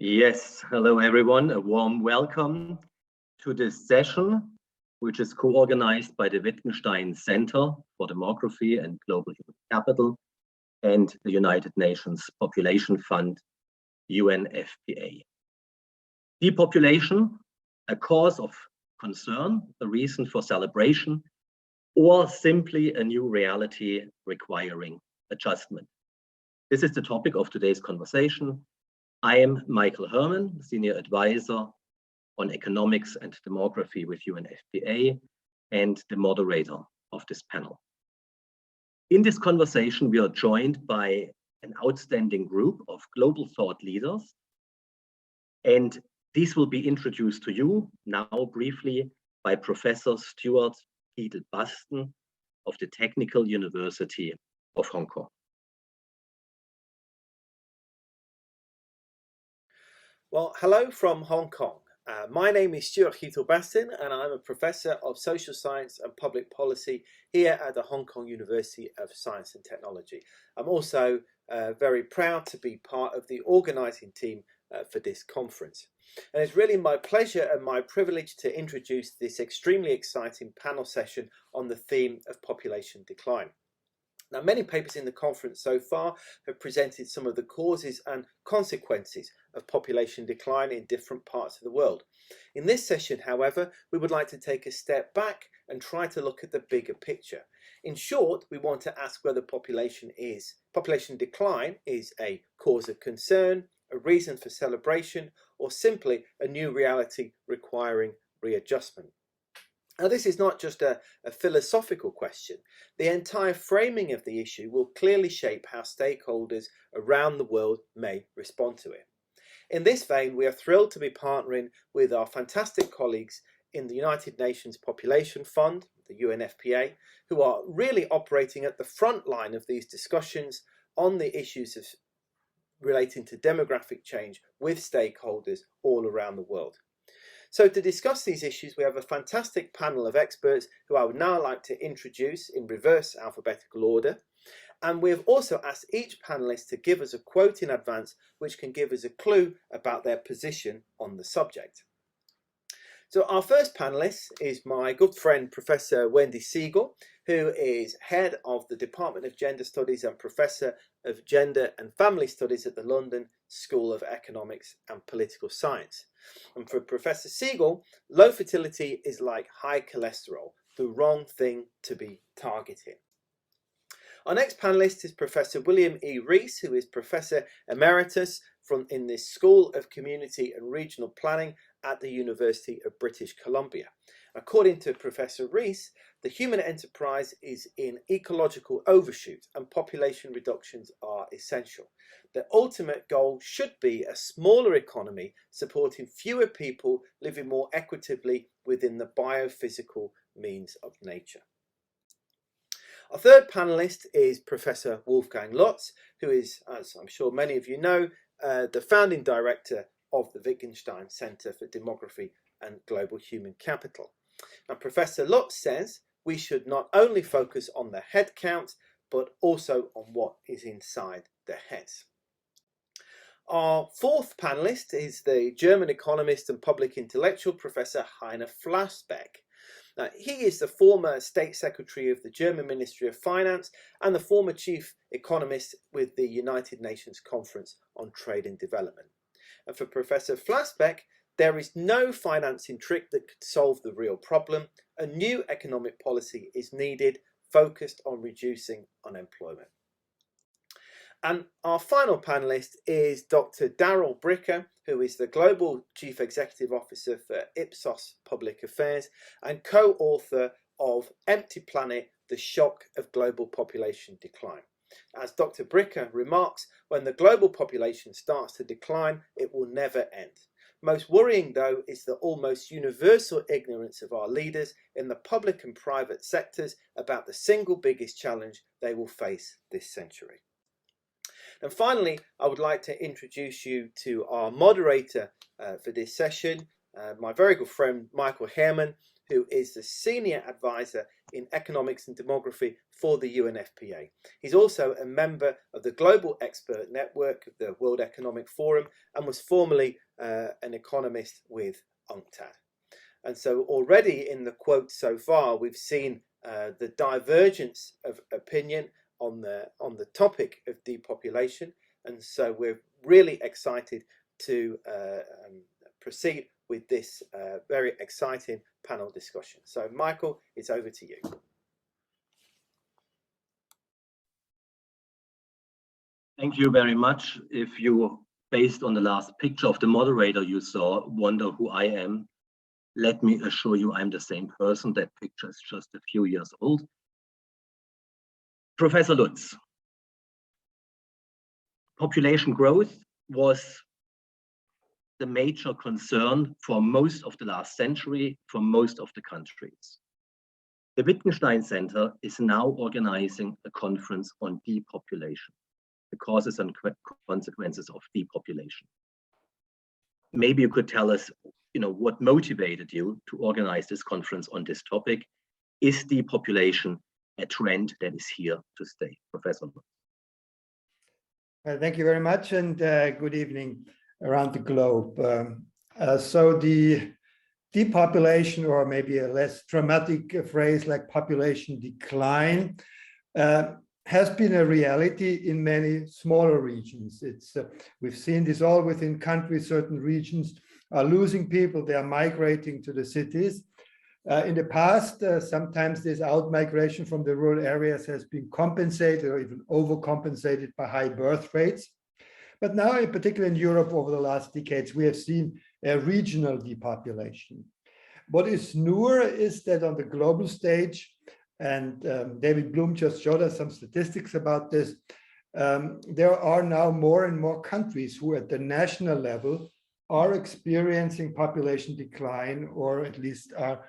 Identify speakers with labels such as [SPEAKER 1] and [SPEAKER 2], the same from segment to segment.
[SPEAKER 1] Yes, hello everyone, a warm welcome to this session, which is co-organized by the Wittgenstein Center for Demography and Global Human Capital and the United Nations Population Fund, UNFPA. Depopulation, a cause of concern, a reason for celebration, or simply a new reality requiring adjustment. This is the topic of today's conversation. I am Michael Herrmann, Senior Advisor on Economics and Demography with UNFPA and the moderator of this panel. In this conversation, we are joined by an outstanding group of global thought leaders, and these will be introduced to you now briefly by Professor Stuart Baston of the Technical University of Hong Kong.
[SPEAKER 2] Well, hello from Hong Kong. My name is Stuart Baston and I'm a Professor of Social Science and Public Policy here at the Hong Kong University of Science and Technology. I'm also very proud to be part of the organising team for this conference. And it's really my pleasure and my privilege to introduce this extremely exciting panel session on the theme of population decline. Now, many papers in the conference so far have presented some of the causes and consequences of population decline in different parts of the world. In this session, however, we would like to take a step back and try to look at the bigger picture. In short, we want to ask whether population decline is a cause of concern, a reason for celebration, or simply a new reality requiring readjustment. Now, this is not just a philosophical question. The entire framing of the issue will clearly shape how stakeholders around the world may respond to it. In this vein, we are thrilled to be partnering with our fantastic colleagues in the United Nations Population Fund, the UNFPA, who are really operating at the front line of these discussions on the issues relating to demographic change with stakeholders all around the world. So to discuss these issues, we have a fantastic panel of experts who I would now like to introduce in reverse alphabetical order. And we have also asked each panelist to give us a quote in advance, which can give us a clue about their position on the subject. So our first panelist is my good friend, Professor Wendy Sigle, who is head of the Department of Gender Studies and Professor of Gender and Family Studies at the London School of Economics and Political Science. And for Professor Sigle, low fertility is like high cholesterol, the wrong thing to be targeting. Our next panelist is Professor William E. Rees, who is Professor Emeritus in the School of Community and Regional Planning at the University of British Columbia. According to Professor Rees, the human enterprise is in ecological overshoot and population reductions are essential. The ultimate goal should be a smaller economy supporting fewer people living more equitably within the biophysical means of nature. Our third panelist is Professor Wolfgang Lutz, who is, as I'm sure many of you know, the founding director of the Wittgenstein Center for Demography and Global Human Capital. And Professor Lutz says we should not only focus on the head count, but also on what is inside the heads. Our fourth panelist is the German economist and public intellectual Professor Heiner Flassbeck. Now, he is the former State Secretary of the German Ministry of Finance and the former Chief Economist with the United Nations Conference on Trade and Development. And for Professor Flassbeck, there is no financing trick that could solve the real problem. A new economic policy is needed, focused on reducing unemployment. And our final panelist is Dr. Darrell, who is the Global Chief Executive Officer for Ipsos Public Affairs and co-author of Empty Planet, The Shock of Global Population Decline. As Dr. Bricker remarks, when the global population starts to decline, it will never end. Most worrying, though, is the almost universal ignorance of our leaders in the public and private sectors about the single biggest challenge they will face this century. And finally, I would like to introduce you to our moderator for this session, my very good friend Michael Herrmann, who is the Senior Advisor in Economics and Demography for the UNFPA. He's also a member of the Global Expert Network of the World Economic Forum and was formerly an economist with UNCTAD. And so already in the quotes so far, we've seen the divergence of opinion on the topic of depopulation. And so we're really excited to proceed with this very exciting panel discussion. So Michael, it's over to you.
[SPEAKER 1] Thank you very much. If you, based on the last picture of the moderator you saw, wonder who I am, let me assure you I'm the same person. That picture is just a few years old. Professor Lutz, population growth was the major concern for most of the last century, for most of the countries. The Wittgenstein Center is now organizing a conference on depopulation, the causes and consequences of depopulation. Maybe you could tell us, what motivated you to organize this conference on this topic? Is depopulation a trend that is here to stay? Professor Lutz.
[SPEAKER 3] Thank you very much, and good evening around the globe. So the depopulation, or maybe a less dramatic phrase like population decline, has been a reality in many smaller regions. We've seen this all within countries. Certain regions are losing people, they are migrating to the cities. In the past, sometimes this out-migration from the rural areas has been compensated or even overcompensated by high birth rates. But now, in particular in Europe over the last decades, we have seen a regional depopulation. What is newer is that on the global stage, and David Bloom just showed us some statistics about this, there are now more and more countries who at the national level are experiencing population decline, or at least are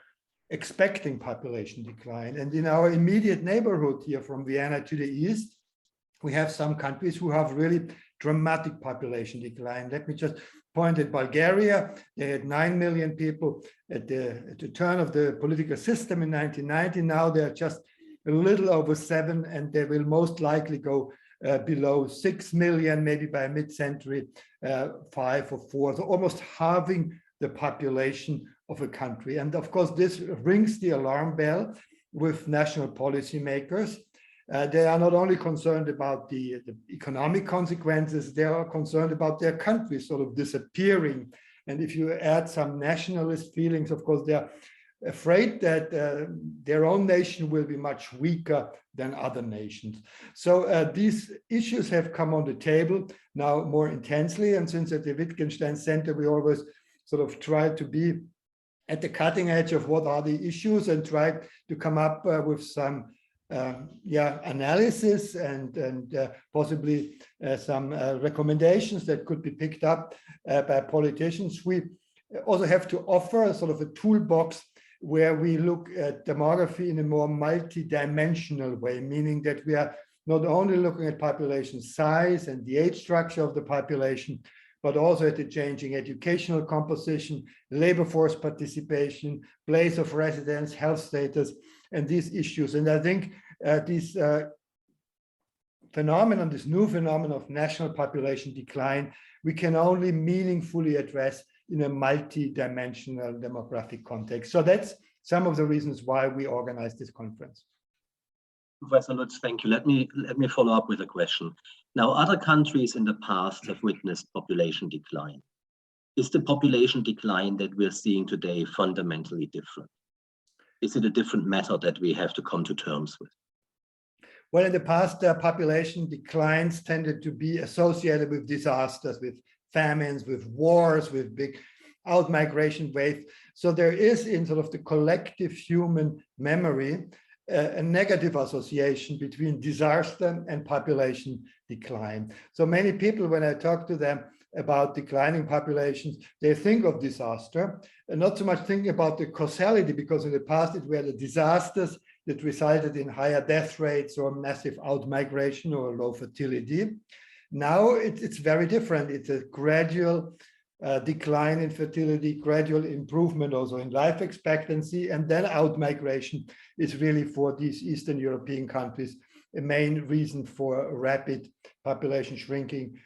[SPEAKER 3] expecting population decline. And in our immediate neighborhood here from Vienna to the east, we have some countries who have really dramatic population decline. Let me just point at Bulgaria. They had 9 million people at the turn of the political system in 1990. Now they're just a little over 7, and they will most likely go below 6 million, maybe by mid-century 5 or 4, so almost halving the population of a country. And of course, this rings the alarm bell with national policymakers. They are not only concerned about the economic consequences, they are concerned about their country sort of disappearing. And if you add some nationalist feelings, of course, they're afraid that their own nation will be much weaker than other nations. So these issues have come on the table now more intensely. And since at the Wittgenstein Center, we always sort of try to be at the cutting edge of what are the issues and try to come up with some analysis and possibly some recommendations that could be picked up by politicians. We also have to offer a sort of a toolbox where we look at demography in a more multi-dimensional way, meaning that we are not only looking at population size and the age structure of the population, but also at the changing educational composition, labor force participation, place of residence, health status, and these issues. And I think this phenomenon, this new phenomenon of national population decline, we can only meaningfully address in a multi-dimensional demographic context. So that's some of the reasons why we organized this conference.
[SPEAKER 1] Professor Lutz, thank you. Let me follow up with a question. Now, other countries in the past have witnessed population decline. Is the population decline that we're seeing today fundamentally different? Is it a different matter that we have to come to terms with?
[SPEAKER 3] Well, in the past, population declines tended to be associated with disasters, with famines, with wars, with big out-migration waves. So there is in sort of the collective human memory a negative association between disaster and population decline. So many people, when I talk to them about declining populations, they think of disaster and not so much thinking about the causality, because in the past it were the disasters that resulted in higher death rates or massive out-migration or low fertility. Now it's very different. It's a gradual decline in fertility, gradual improvement also in life expectancy, and then out-migration is really for these Eastern European countries a main reason for rapid population shrinking,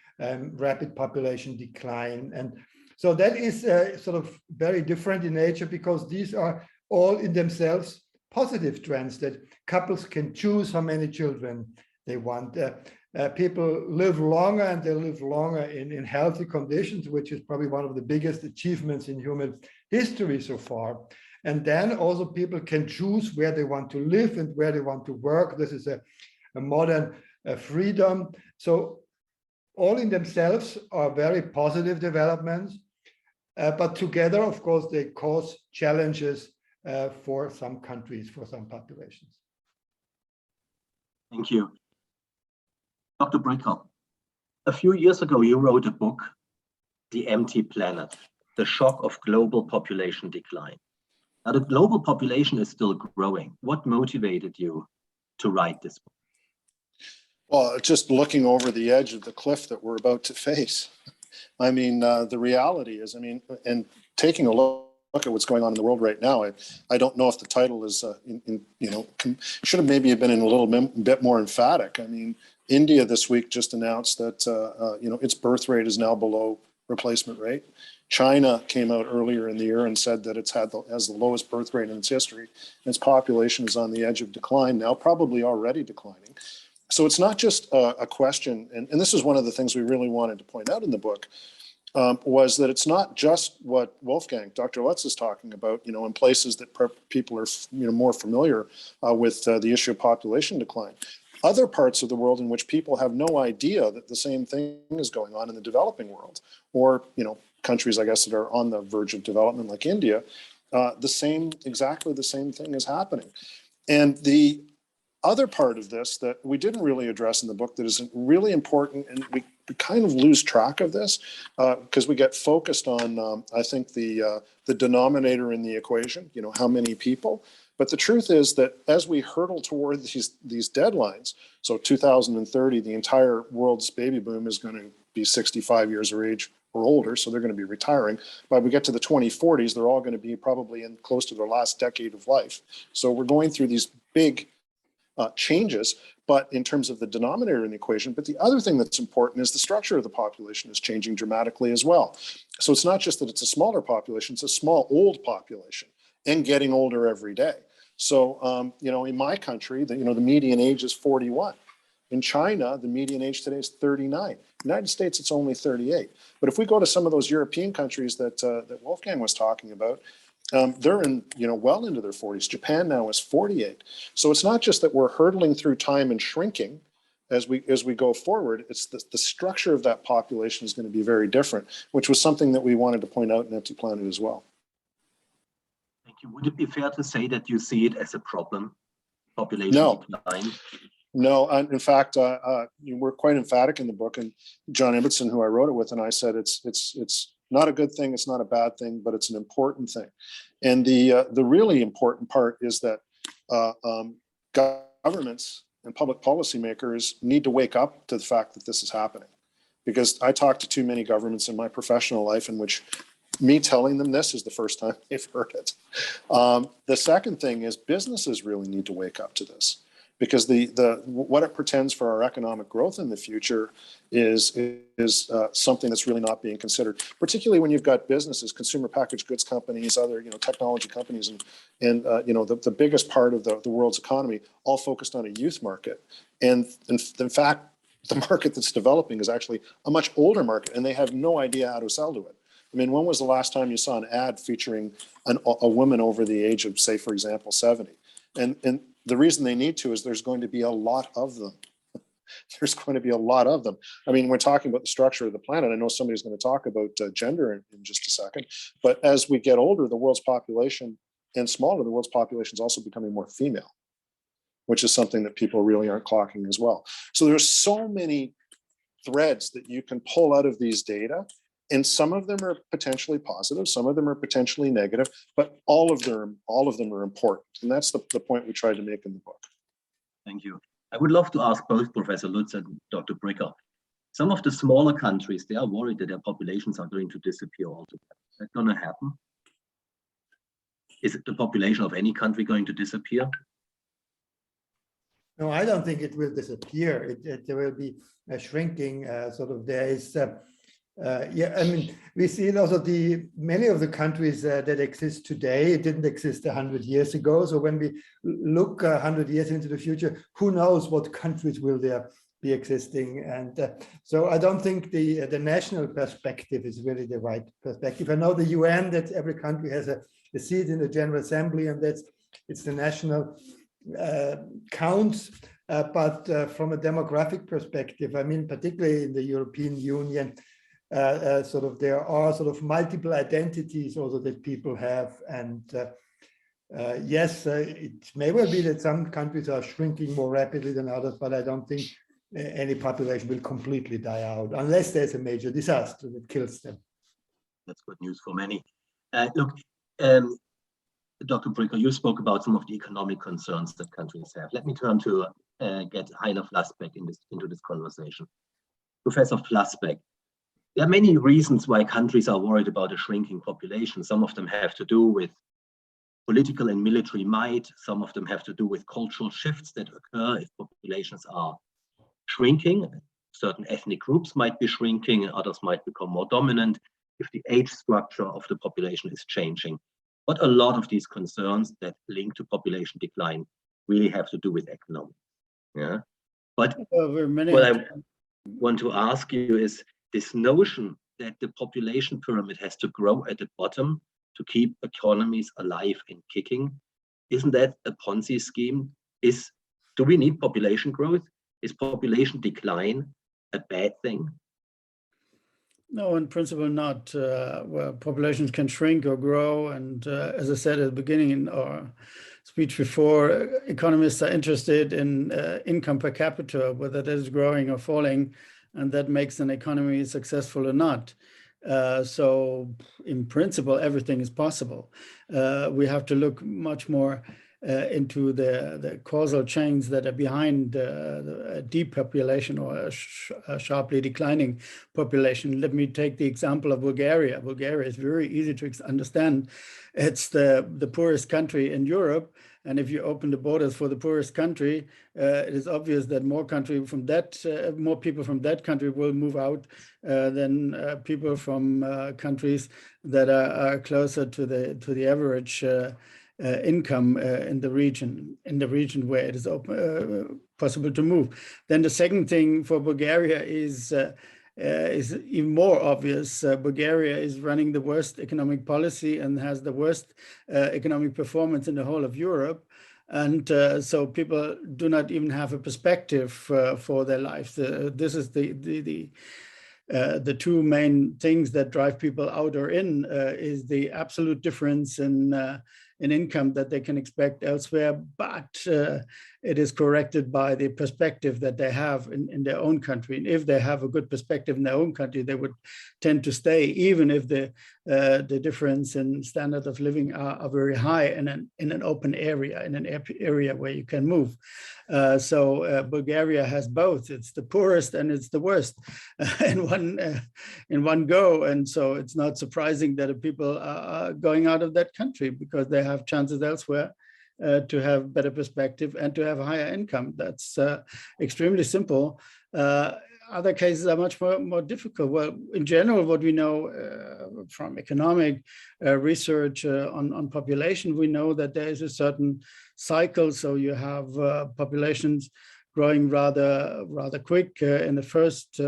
[SPEAKER 3] rapid population decline. And so that is sort of very different in nature, because these are all in themselves positive trends, that couples can choose how many children they want. People live longer, and they live longer in healthy conditions, which is probably one of the biggest achievements in human history so far. And then also people can choose where they want to live and where they want to work. This is a modern freedom. So all in themselves are very positive developments, but together, of course, they cause challenges for some countries, for some populations.
[SPEAKER 1] Thank you. Dr. Bricker, a few years ago, you wrote a book, The Empty Planet, The Shock of Global Population Decline. Now, the global population is still growing. What motivated you to write this book?
[SPEAKER 4] Well, just looking over the edge of the cliff that we're about to face. I mean, the reality is, I mean, and taking a look at what's going on in the world right now, I don't know if the title is, should have maybe been in a little bit more emphatic. I mean, India this week just announced that, its birth rate is now below replacement rate. China came out earlier in the year and said that it's has the lowest birth rate in its history. And its population is on the edge of decline now, probably already declining. So it's not just a question, and this is one of the things we really wanted to point out in the book, was that it's not just what Wolfgang, Dr. Lutz is talking about, in places that people are more familiar with the issue of population decline. Other parts of the world in which people have no idea that the same thing is going on in the developing world, or countries, I guess, that are on the verge of development like India, exactly the same thing is happening. And the other part of this that we didn't really address in the book that is really important, and we kind of lose track of this because we get focused on, I think, the denominator in the equation, how many people. But the truth is that as we hurtle toward these deadlines, so 2030, the entire world's baby boom is going to be 65 years of age or older, so they're going to be retiring. By we get to the 2040s, they're all going to be probably in close to their last decade of life. So we're going through these big changes, but in terms of the denominator in the equation. But the other thing that's important is the structure of the population is changing dramatically as well. So it's not just that it's a smaller population, it's a small old population and getting older every day. So, in my country, the median age is 41. In China, the median age today is 39. United States, it's only 38. But if we go to some of those European countries that Wolfgang was talking about, they're in, well into their 40s. Japan now is 48. So it's not just that we're hurtling through time and shrinking as we go forward. It's the structure of that population is going to be very different, which was something that we wanted to point out in Empty Planet as well.
[SPEAKER 1] Thank you. Would it be fair to say that you see it as a problem, population decline?
[SPEAKER 4] No, in fact, we're quite emphatic in the book, and John Ibbotson, who I wrote it with, and I said it's not a good thing, it's not a bad thing, but it's an important thing. And the really important part is that governments and public policymakers need to wake up to the fact that this is happening. Because I talked to too many governments in my professional life in which me telling them this is the first time they've heard it. The second thing is businesses really need to wake up to this, because what it portends for our economic growth in the future is something that's really not being considered, particularly when you've got businesses, consumer packaged goods companies, other technology companies, and the biggest part of the world's economy all focused on a youth market. And in fact, the market that's developing is actually a much older market, and they have no idea how to sell to it. I mean, when was the last time you saw an ad featuring a woman over the age of, say, for example, 70? And the reason they need to is there's going to be a lot of them. There's going to be a lot of them. I mean, we're talking about the structure of the planet. I know somebody's going to talk about gender in just a second. But as we get older, the world's population and smaller, the world's population is also becoming more female, which is something that people really aren't clocking as well. So there's so many threads that you can pull out of these data. And some of them are potentially positive, some of them are potentially negative, but all of them are important. And that's the point we tried to make in the book.
[SPEAKER 1] Thank you. I would love to ask both Professor Lutz and Dr. Bricker. Some of the smaller countries, they are worried that their populations are going to disappear altogether. Is that going to happen? Is it the population of any country going to disappear?
[SPEAKER 3] No, I don't think it will disappear. There will be a shrinking. There is, yeah. I mean, we see also many of the countries that exist today. It didn't exist 100 years ago. So when we look 100 years into the future, who knows what countries will there be existing? And so I don't think the national perspective is really the right perspective. I know the UN, that every country has a seat in the General Assembly, and it's the national counts, but from a demographic perspective, I mean, particularly in the European Union, there are multiple identities also that people have, and yes, it may well be that some countries are shrinking more rapidly than others, but I don't think any population will completely die out unless there's a major disaster that kills them.
[SPEAKER 1] That's good news for many. Look, Dr. Bricker, you spoke about some of the economic concerns that countries have. Let me turn to get Heiner Flassbeck into this conversation. Professor Flassbeck, there are many reasons why countries are worried about a shrinking population. Some of them have to do with political and military might. Some of them have to do with cultural shifts that occur if populations are shrinking. Certain ethnic groups might be shrinking and others might become more dominant if the age structure of the population is changing. But a lot of these concerns that link to population decline really have to do with economics. Yeah. But what I want to ask you is this notion that the population pyramid has to grow at the bottom to keep economies alive and kicking. Isn't that a Ponzi scheme? Do we need population growth? Is population decline a bad thing?
[SPEAKER 5] No, in principle not. Well, populations can shrink or grow. And as I said at the beginning in our speech before, economists are interested in income per capita, whether that is growing or falling, and that makes an economy successful or not. So in principle, everything is possible. We have to look much more into the causal chains that are behind the depopulation or a sharply declining population. Let me take the example of Bulgaria. Bulgaria is very easy to understand. It's the poorest country in Europe. And if you open the borders for the poorest country, it is obvious that more people from that country will move out than people from countries that are closer to the average income in the region where it is possible to move. Then the second thing for Bulgaria is even more obvious. Bulgaria is running the worst economic policy and has the worst economic performance in the whole of Europe. And so people do not even have a perspective for their lives. This is the two main things that drive people out or in is the absolute difference in income that they can expect elsewhere, but it is corrected by the perspective that they have in their own country. And if they have a good perspective in their own country, they would tend to stay, even if the difference in standard of living are very high in an open area, in an area where you can move. So Bulgaria has both. It's the poorest and it's the worst in one go. And so it's not surprising that people are going out of that country because they have chances elsewhere to have better perspective and to have a higher income. That's extremely simple. Other cases are much more difficult. Well, in general, what we know from economic research on population, we know that there is a certain cycle. So you have populations growing rather quick in the first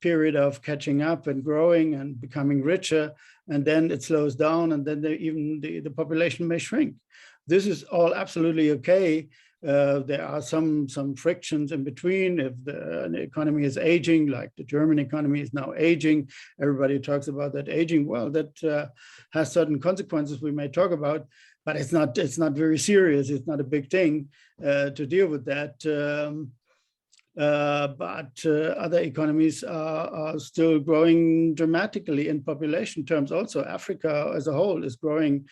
[SPEAKER 5] period of catching up and growing and becoming richer, and then it slows down, and then even the population may shrink. This is all absolutely okay. There are some frictions in between. If an economy is aging, like the German economy is now aging, everybody talks about that aging. Well, that has certain consequences we may talk about, but it's not very serious. It's not a big thing to deal with that. But other economies are still growing dramatically in population terms. Also, Africa as a whole is growing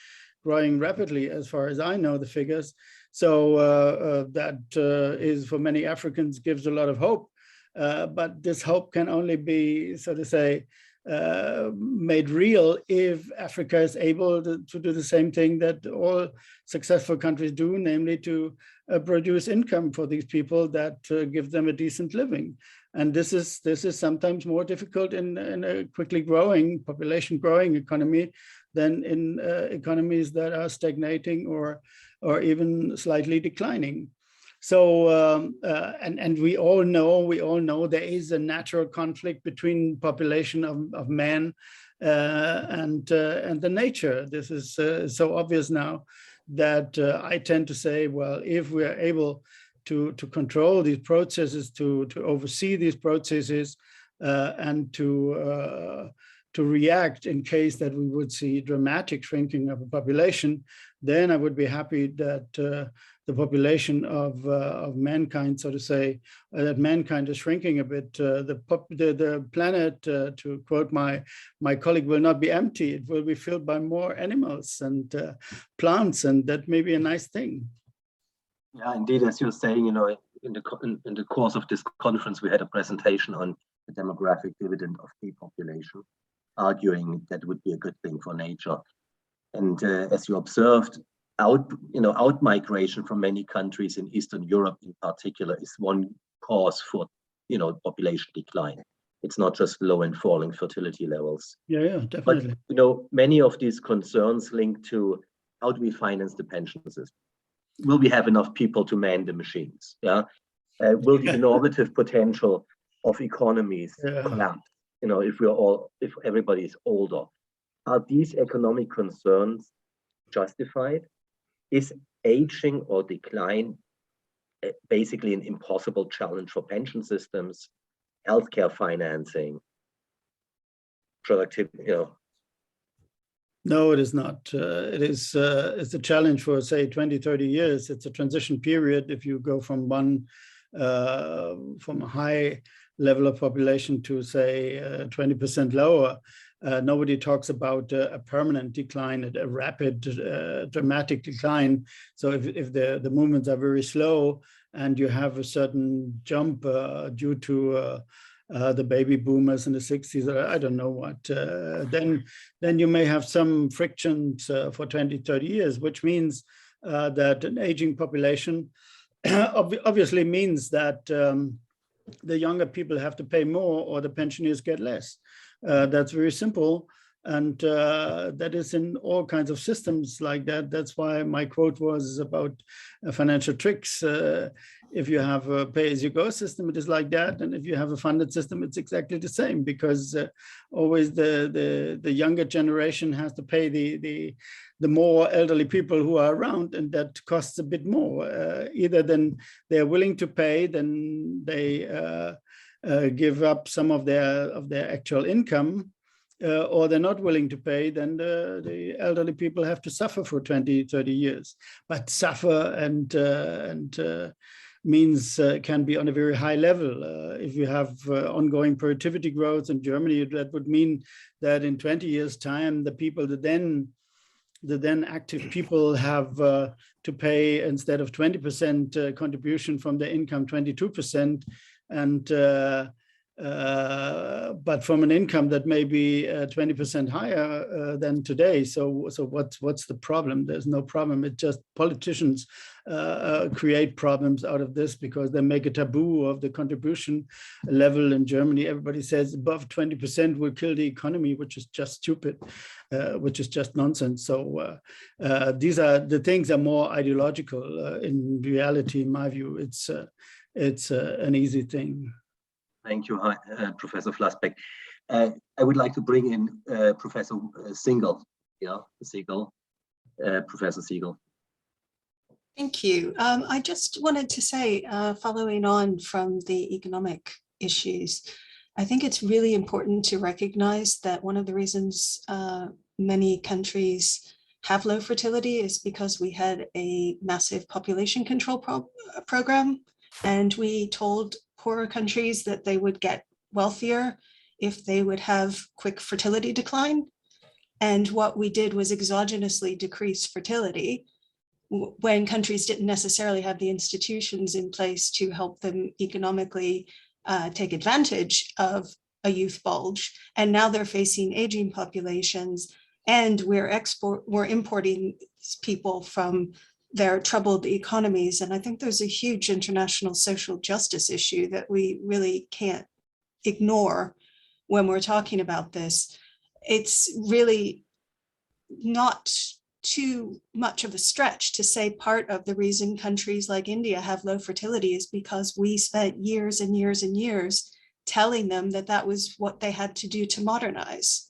[SPEAKER 5] rapidly, as far as I know the figures. So that is, for many Africans, gives a lot of hope but this hope can only be, so to say, made real if Africa is able to do the same thing that all successful countries do, namely to produce income for these people that give them a decent living. And this is sometimes more difficult in a quickly growing, population growing economy than in economies that are stagnating or even slightly declining. So, and we all know there is a natural conflict between population of man and the nature. This is so obvious now that I tend to say, well, if we are able to control these processes, to oversee these processes, and to react in case that we would see dramatic shrinking of a population, then I would be happy that the population of mankind, so to say, that mankind is shrinking a bit. The planet, to quote my colleague, will not be empty. It will be filled by more animals and plants, and that may be a nice thing.
[SPEAKER 1] Yeah, indeed, as you're saying, in the course of this conference, we had a presentation on the demographic dividend of depopulation, arguing that would be a good thing for nature. And as you observed, out migration from many countries in Eastern Europe in particular is one cause for population decline. It's not just low and falling fertility levels.
[SPEAKER 5] Yeah, definitely.
[SPEAKER 1] But many of these concerns link to how do we finance the pension system? Will we have enough people to man the machines? Yeah. Will the innovative potential of economies collapse? If everybody is older, are these economic concerns justified? Is aging or decline basically an impossible challenge for pension systems, healthcare financing, productivity?
[SPEAKER 5] No, it is not. It's a challenge for, say, 20, 30 years. It's a transition period. If you go from a high level of population to, say, 20% lower, nobody talks about a permanent decline, a rapid, dramatic decline. So if the movements are very slow and you have a certain jump due to the baby boomers in the 60s, or I don't know what, then you may have some frictions for 20, 30 years, which means that an aging population obviously means that the younger people have to pay more or the pensioners get less. That's very simple. And that is in all kinds of systems like that. That's why my quote was about financial tricks. If you have a pay-as-you-go system, it is like that. And if you have a funded system, it's exactly the same, because always the younger generation has to pay the more elderly people who are around, and that costs a bit more. Either then they're willing to pay, then they give up some of their actual income, or they're not willing to pay, then the elderly people have to suffer for 20, 30 years. But suffer and means can be on a very high level. If you have ongoing productivity growth in Germany, that would mean that in 20 years' time, the people, the then active people have to pay, instead of 20% contribution from their income, 22%, and but from an income that may be 20% higher than today. So what's the problem? There's no problem. It's just politicians create problems out of this, because they make a taboo of the contribution level in Germany. Everybody says above 20% will kill the economy, which is just stupid, which is just nonsense. So these are the things are more ideological. In reality, in my view, it's an easy thing.
[SPEAKER 1] Thank you, Professor Flassbeck. I would like to bring in Professor Sigle. Yeah, Sigle, Professor Sigle.
[SPEAKER 6] Thank you. I just wanted to say, following on from the economic issues, I think it's really important to recognize that one of the reasons many countries have low fertility is because we had a massive population control program, and we told poorer countries that they would get wealthier if they would have quick fertility decline. And what we did was exogenously decrease fertility when countries didn't necessarily have the institutions in place to help them economically take advantage of a youth bulge, and now they're facing aging populations, and we're importing people from their troubled economies. And I think there's a huge international social justice issue that we really can't ignore when we're talking about this. It's really not too much of a stretch to say part of the reason countries like India have low fertility is because we spent years and years and years telling them that that was what they had to do to modernize.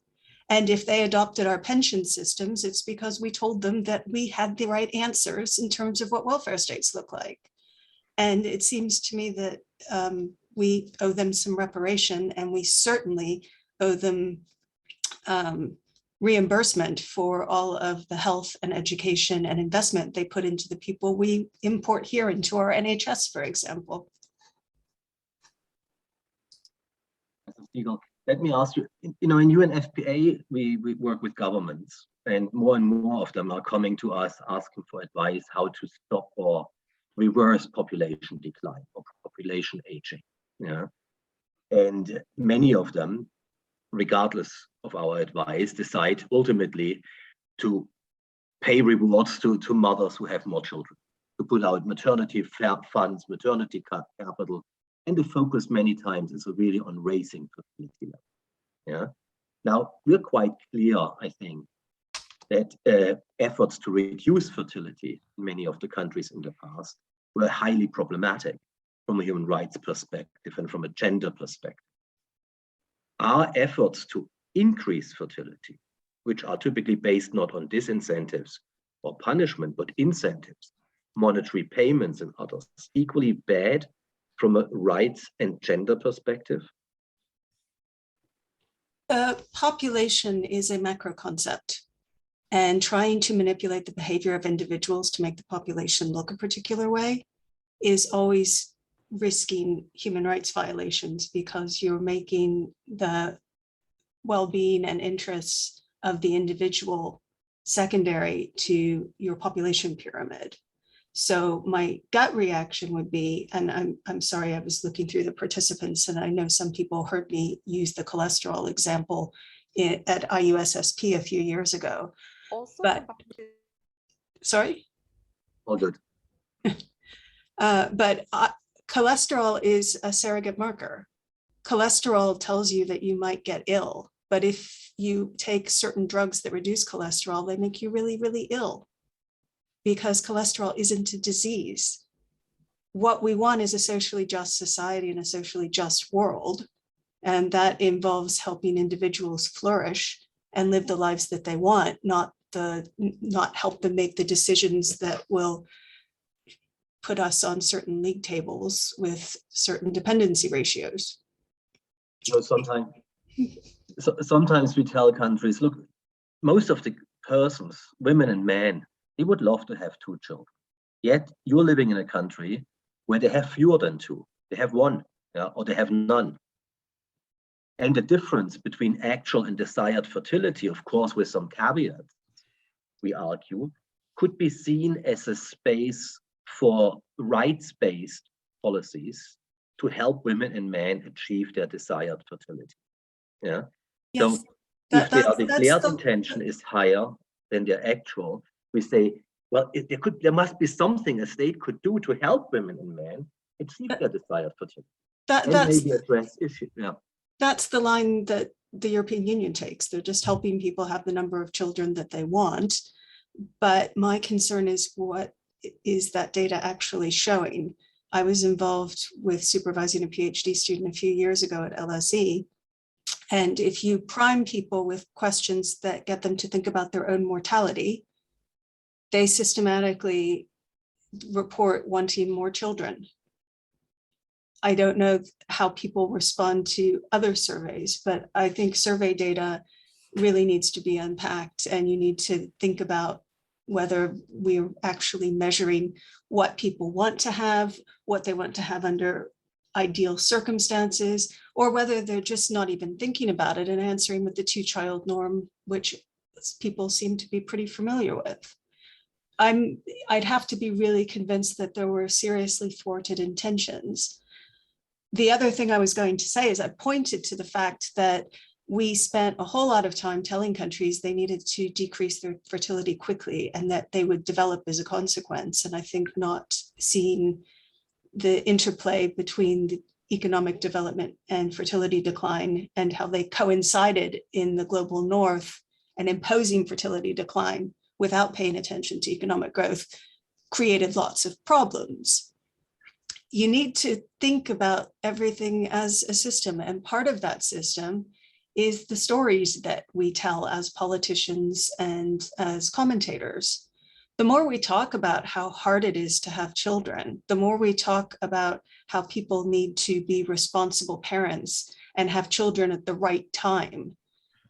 [SPEAKER 6] And if they adopted our pension systems, it's because we told them that we had the right answers in terms of what welfare states look like. And it seems to me that we owe them some reparation, and we certainly owe them reimbursement for all of the health and education and investment they put into the people we import here into our NHS, for example.
[SPEAKER 1] Sigle, let me ask you, in UNFPA, we work with governments, and more of them are coming to us asking for advice how to stop or reverse population decline or population aging. Yeah. And many of them, regardless of our advice, decide ultimately to pay rewards to mothers who have more children, to put out maternity funds, maternity capital, and the focus many times is really on raising fertility level. Yeah. Now, we're quite clear, I think, that efforts to reduce fertility in many of the countries in the past were highly problematic from a human rights perspective and from a gender perspective. Our efforts to increase fertility, which are typically based not on disincentives or punishment, but incentives, monetary payments and others, equally bad from a rights and gender perspective?
[SPEAKER 6] Population is a macro concept, and trying to manipulate the behavior of individuals to make the population look a particular way is always risking human rights violations, because you're making the well-being and interests of the individual secondary to your population pyramid. So my gut reaction would be, and I'm sorry, I was looking through the participants, and I know some people heard me use the cholesterol example at IUSSP a few years ago.
[SPEAKER 7] Also,
[SPEAKER 6] but sorry?
[SPEAKER 1] All good.
[SPEAKER 6] But cholesterol is a surrogate marker. Cholesterol tells you that you might get ill, but if you take certain drugs that reduce cholesterol, they make you really, really ill, because cholesterol isn't a disease. What we want is a socially just society and a socially just world, and that involves helping individuals flourish and live the lives that they want, not help them make the decisions that will put us on certain league tables with certain dependency ratios.
[SPEAKER 1] Sometimes we tell countries, look, most of the persons, women and men, they would love to have 2 children. Yet you're living in a country where they have fewer than 2. They have 1, yeah, or they have none. And the difference between actual and desired fertility, of course, with some caveats, we argue, could be seen as a space for rights-based policies to help women and men achieve their desired fertility. Yeah.
[SPEAKER 6] Yes,
[SPEAKER 1] so if their declared intention is higher than their actual, we say, well, there must be something a state could do to help women and men achieve their desired fertility. That's maybe address issue. Yeah.
[SPEAKER 6] That's the line that the European Union takes. They're just helping people have the number of children that they want. But my concern is, what is that data actually showing? I was involved with supervising a PhD student a few years ago at LSE. And if you prime people with questions that get them to think about their own mortality, they systematically report wanting more children. I don't know how people respond to other surveys, but I think survey data really needs to be unpacked, and you need to think about whether we're actually measuring what people want to have, what they want to have under ideal circumstances, or whether they're just not even thinking about it and answering with the 2-child norm, which people seem to be pretty familiar with. I'd have to be really convinced that there were seriously thwarted intentions. the other thing I was going to say is I pointed to the fact that we spent a whole lot of time telling countries they needed to decrease their fertility quickly and that they would develop as a consequence. And I think not seeing the interplay between the economic development and fertility decline and how they coincided in the global north and imposing fertility decline without paying attention to economic growth created lots of problems. You need to think about everything as a system, and part of that system is the stories that we tell as politicians and as commentators. The more we talk about how hard it is to have children, the more we talk about how people need to be responsible parents and have children at the right time.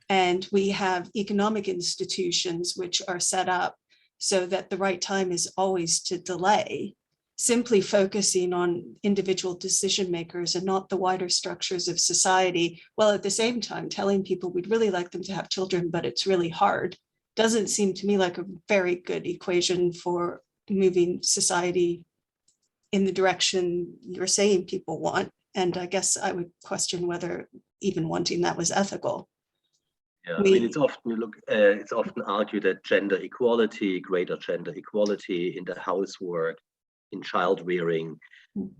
[SPEAKER 6] And we have economic institutions which are set up so that the right time is always to delay, simply focusing on individual decision makers and not the wider structures of society, while at the same time telling people we'd really like them to have children, but it's really hard, doesn't seem to me like a very good equation for moving society in the direction you're saying people want. And I guess I would question whether even wanting that was ethical.
[SPEAKER 1] Yeah, I mean, it's often argued that gender equality, greater gender equality in the housework, in child rearing,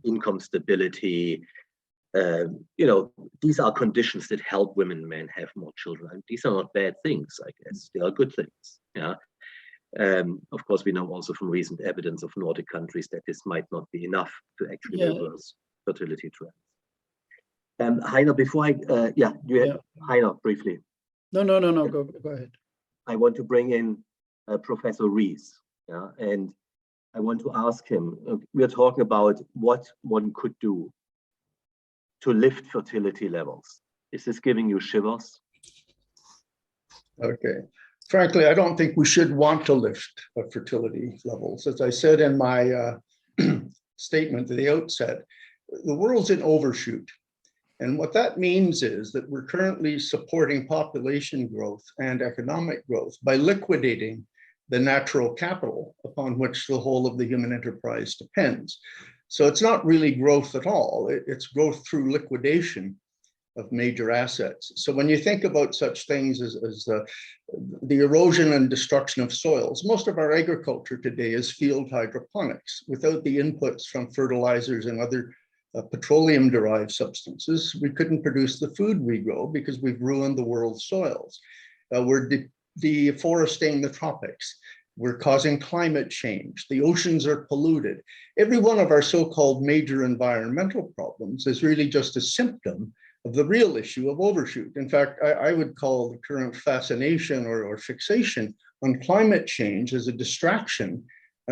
[SPEAKER 1] income stability, these are conditions that help women and men have more children. And these are not bad things, I guess. They are good things. Yeah. Of course, we know also from recent evidence of Nordic countries that this might not be enough to actually reverse fertility trends. Heiner, before Heiner, briefly.
[SPEAKER 5] No, go ahead.
[SPEAKER 1] I want to bring in Professor Rees. Yeah, and I want to ask him, we're talking about what one could do to lift fertility levels. Is this giving you shivers?
[SPEAKER 7] Okay. Frankly, I don't think we should want to lift fertility levels. As I said in my statement at the outset, the world's in overshoot. And what that means is that we're currently supporting population growth and economic growth by liquidating the natural capital upon which the whole of the human enterprise depends. So it's not really growth at all. It's growth through liquidation of major assets. So when you think about such things as the erosion and destruction of soils, most of our agriculture today is field hydroponics. Without the inputs from fertilizers and other petroleum-derived substances, we couldn't produce the food we grow because we've ruined the world's soils. We're deforesting the tropics. We're causing climate change. The oceans are polluted. Every one of our so-called major environmental problems is really just a symptom of the real issue of overshoot. In fact, I would call the current fascination or fixation on climate change as a distraction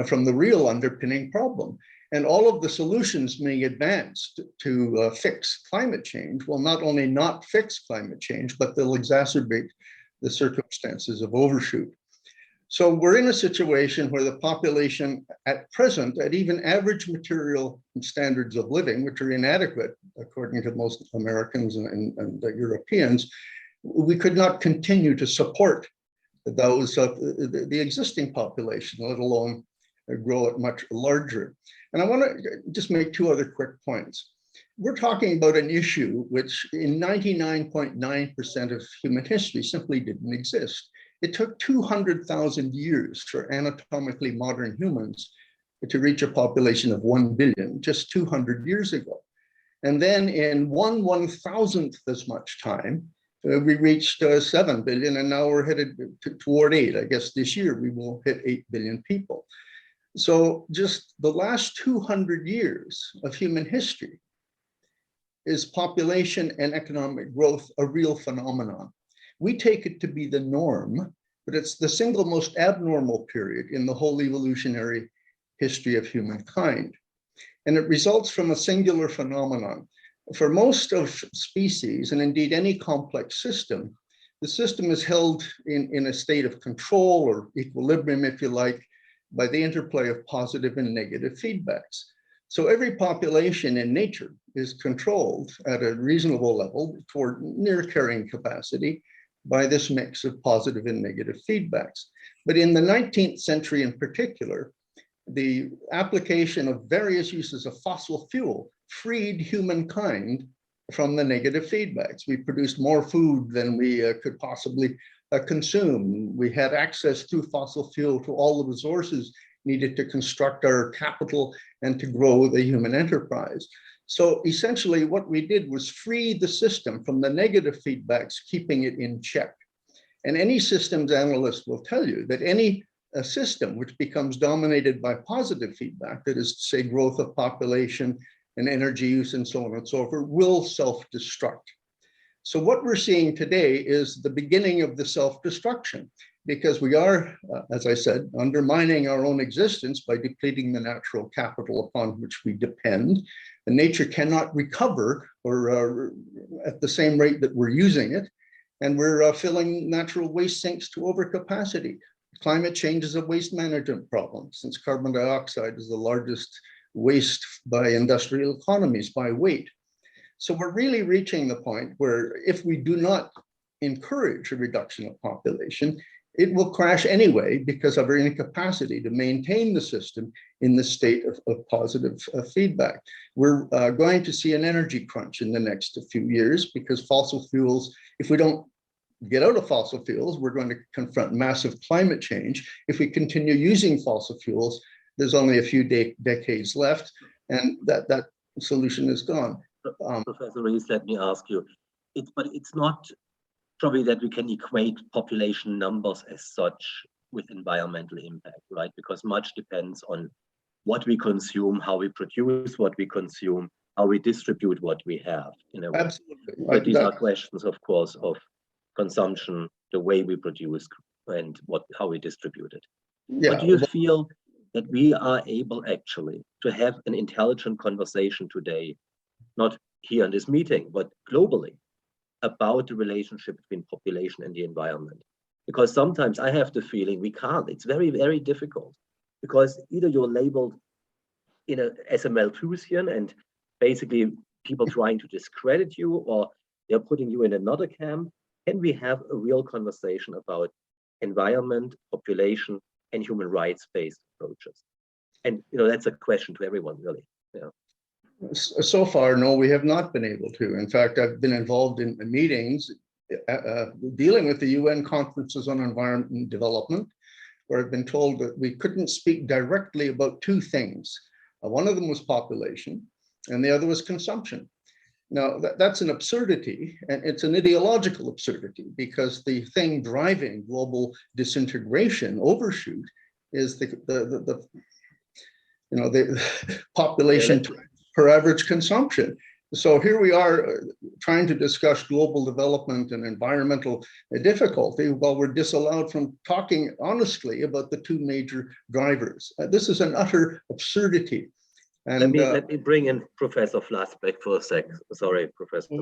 [SPEAKER 7] from the real underpinning problem. And all of the solutions being advanced to fix climate change will not only not fix climate change, but they'll exacerbate the circumstances of overshoot. So we're in a situation where the population at present, at even average material standards of living, which are inadequate, according to most Americans and Europeans, we could not continue to support those the existing population, let alone grow it much larger. And I want to just make two other quick points. We're talking about an issue which in 99.9% of human history simply didn't exist. It took 200,000 years for anatomically modern humans to reach a population of 1 billion, just 200 years ago. And then in 1/1000th as much time, we reached 7 billion, and now we're headed toward 8. I guess this year we will hit 8 billion people. So just the last 200 years of human history is population and economic growth a real phenomenon. We take it to be the norm, but it's the single most abnormal period in the whole evolutionary history of humankind. And it results from a singular phenomenon. For most of species, and indeed any complex system, the system is held in a state of control or equilibrium, if you like, by the interplay of positive and negative feedbacks. So every population in nature is controlled at a reasonable level toward near carrying capacity by this mix of positive and negative feedbacks. But in the 19th century in particular, the application of various uses of fossil fuel freed humankind from the negative feedbacks. We produced more food than we could possibly consume. We had access through fossil fuel to all the resources needed to construct our capital and to grow the human enterprise. So essentially what we did was free the system from the negative feedbacks, keeping it in check. And any systems analyst will tell you that any system which becomes dominated by positive feedback, that is to say growth of population and energy use and so on and so forth, will self-destruct. So what we're seeing today is the beginning of the self-destruction, because we are, as I said, undermining our own existence by depleting the natural capital upon which we depend. And nature cannot recover or at the same rate that we're using it. And we're filling natural waste sinks to overcapacity. Climate change is a waste management problem, since carbon dioxide is the largest waste by industrial economies by weight. So we're really reaching the point where if we do not encourage a reduction of population, it will crash anyway because of our incapacity to maintain the system in the state of positive feedback. We're going to see an energy crunch in the next few years because fossil fuels, if we don't get out of fossil fuels, we're going to confront massive climate change. If we continue using fossil fuels, there's only a few decades left, and that solution is gone.
[SPEAKER 1] Professor Rees, let me ask you, but it's not probably that we can equate population numbers as such with environmental impact, right? Because much depends on what we consume, how we produce what we consume, how we distribute what we have. You know,
[SPEAKER 7] absolutely.
[SPEAKER 1] But these are questions, of course, of consumption, the way we produce, and how we distribute it.
[SPEAKER 7] Yeah.
[SPEAKER 1] But do you feel that we are able actually to have an intelligent conversation today, not here in this meeting, but globally, about the relationship between population and the environment? Because sometimes I have the feeling we can't. It's very, very difficult, because either you're labeled as a Malthusian and basically people trying to discredit you, or they're putting you in another camp. Can we have a real conversation about environment, population, and human rights-based approaches? And that's a question to everyone, really. Yeah.
[SPEAKER 7] So far, no, we have not been able to. In fact, I've been involved in meetings dealing with the UN conferences on environment and development, where I've been told that we couldn't speak directly about two things. One of them was population, and the other was consumption. Now, that's an absurdity, and it's an ideological absurdity, because the thing driving global disintegration, overshoot, is the population per average consumption. So here we are trying to discuss global development and environmental difficulty while we're disallowed from talking honestly about the two major drivers. This is an utter absurdity. And
[SPEAKER 1] let me bring in Professor Flassbeck for a sec. Sorry, Professor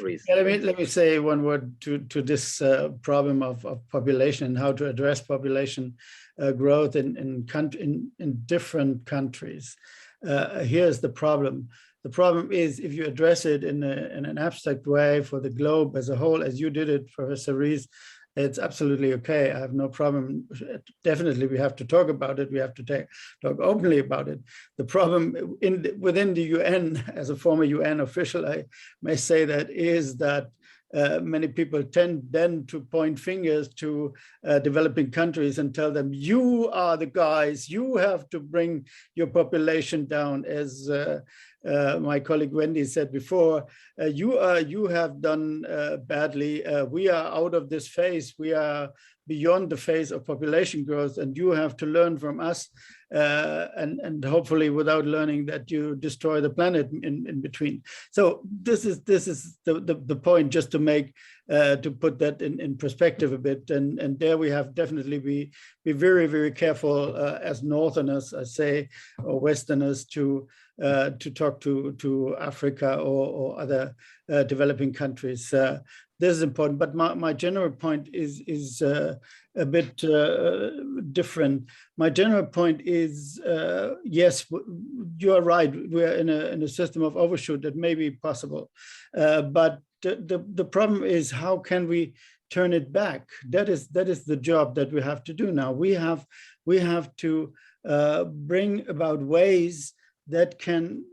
[SPEAKER 1] Rees.
[SPEAKER 5] Yeah, let me say one word to this problem of population and how to address population growth in different countries. Here's the problem. The problem is, if you address it in an abstract way for the globe as a whole, as you did it, Professor Rees, it's absolutely okay. I have no problem. Definitely, we have to talk about it. We have to talk openly about it. The problem within the UN, as a former UN official, I may say that is that many people tend then to point fingers to developing countries and tell them, you are the guys, you have to bring your population down, as my colleague Wendy said before, you have done badly. We are out of this phase. We are beyond the phase of population growth, and you have to learn from us, and hopefully without learning that you destroy the planet in between. So this is the point, just to make to put that in perspective a bit. And there we have definitely be very, very careful as Northerners, I say, or Westerners, to talk to Africa or other developing countries. This is important, but my general point is a bit different. My general point is, yes, you are right. We are in a system of overshoot that may be possible, but the problem is, how can we turn it back? That is the job that we have to do now. We have to bring about ways that can,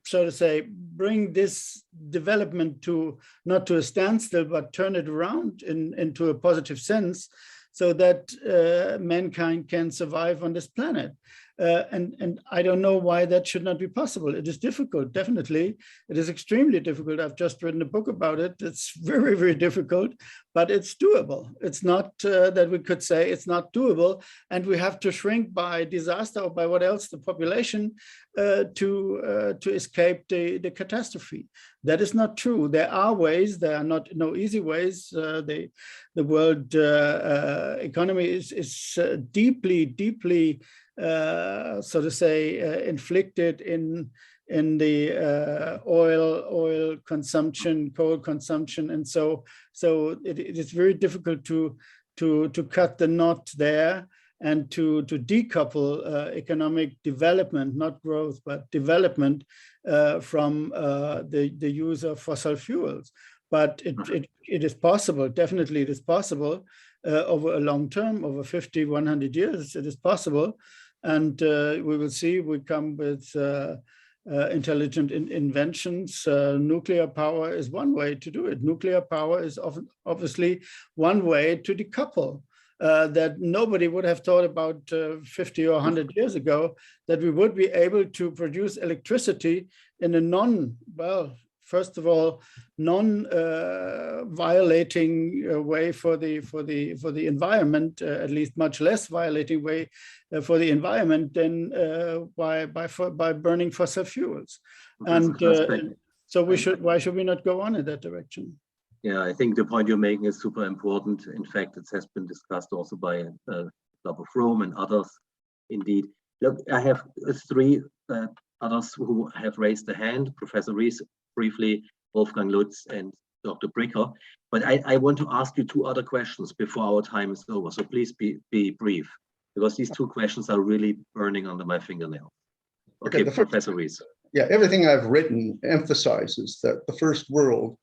[SPEAKER 5] so to say, bring this development to not to a standstill, but turn it around into a positive sense, so that mankind can survive on this planet. And I don't know why that should not be possible. It is difficult, definitely. It is extremely difficult. I've just written a book about it. It's very, very difficult, but it's doable. It's not that we could say it's not doable, and we have to shrink by disaster or by what else, the population, to escape the catastrophe. That is not true. There are ways. There are no easy ways. The world economy is deeply, so to say, inflicted in the oil consumption, coal consumption, and so it is very difficult to cut the knot there and to decouple economic development, not growth, but development, from the use of fossil fuels. But it is possible, definitely it is possible, over a long term, over 50, 100 years, it is possible. And we will see, we come with intelligent inventions. Nuclear power is one way to do it. Nuclear power is obviously one way to decouple. That nobody would have thought about 50 or 100 years ago, that we would be able to produce electricity in a first of all, non-violating way for the environment, at least much less violating way for the environment than by burning fossil fuels. And so why should we not go on in that direction?
[SPEAKER 1] Yeah, I think the point you're making is super important. In fact, it has been discussed also by Club of Rome and others. Indeed, look, I have three others who have raised a hand: Professor Rees, briefly, Wolfgang, Lutz, and Dr. Bricker. But I want to ask you two other questions before our time is over. So please be brief, because these two questions are really burning under my fingernails. Okay, Professor Rees.
[SPEAKER 7] Yeah, everything I've written emphasizes that the first world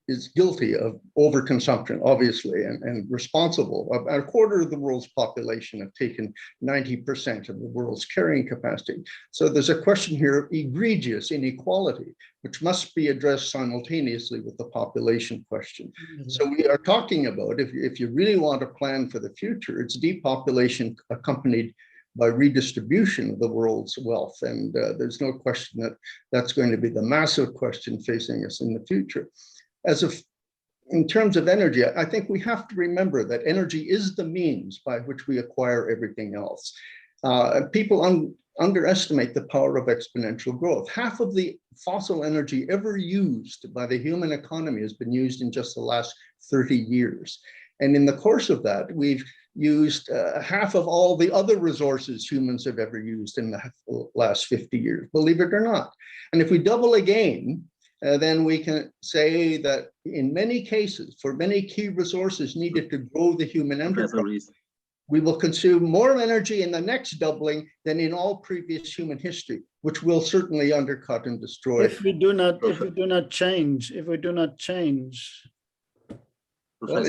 [SPEAKER 7] is guilty of overconsumption, obviously, and responsible. About a quarter of the world's population have taken 90% of the world's carrying capacity. So there's a question here of egregious inequality, which must be addressed simultaneously with the population question. So we are talking about, if you really want a plan for the future, it's depopulation accompanied by redistribution of the world's wealth. And there's no question that that's going to be the massive question facing us in the future. In terms of energy, I think we have to remember that energy is the means by which we acquire everything else. People underestimate the power of exponential growth. Half of the fossil energy ever used by the human economy has been used in just the last 30 years. And in the course of that, we've used half of all the other resources humans have ever used in the last 50 years, believe it or not. And if we double again, then we can say that in many cases, for many key resources needed to grow the human enterprise, we will consume more energy in the next doubling than in all previous human history, which will certainly undercut and destroy.
[SPEAKER 5] If we do not change.
[SPEAKER 3] Well,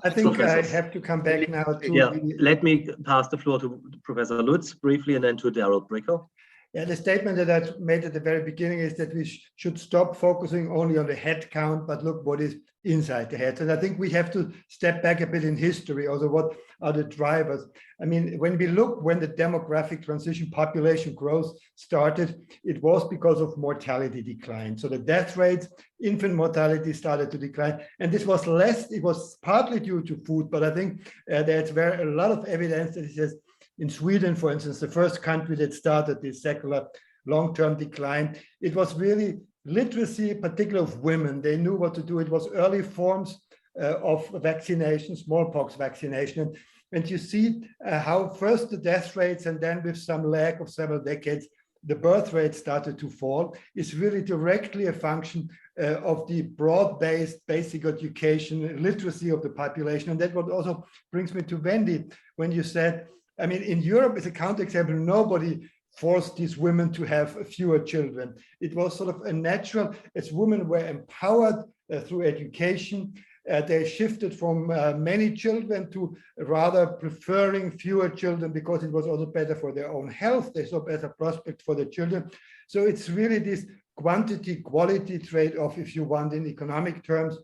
[SPEAKER 3] I think I have to come back now to
[SPEAKER 1] let me pass the floor to Professor Lutz briefly, and then to Darrell Bricker.
[SPEAKER 3] Yeah, the statement that I made at the very beginning is that we should stop focusing only on the head count, but look what is inside the head. And I think we have to step back a bit in history. Also, what are the drivers? I mean, when we look when the demographic transition, population growth started, it was because of mortality decline. So the death rates, infant mortality started to decline. And this was less, it was partly due to food, but I think there's a lot of evidence that it says, in Sweden, for instance, the first country that started this secular long-term decline, it was really literacy, particularly of women. They knew what to do. It was early forms of vaccination, smallpox vaccination. And you see how first the death rates, and then with some lag of several decades, the birth rate started to fall. Is really directly a function of the broad-based basic education, literacy of the population. And that what also brings me to Wendy, when you said, I mean, in Europe, as a counterexample, nobody forced these women to have fewer children. It was sort of a natural, as women were empowered through education, They shifted from many children to rather preferring fewer children because it was also better for their own health. They saw better prospects for the children. So it's really this quantity-quality trade-off, if you want, in economic terms.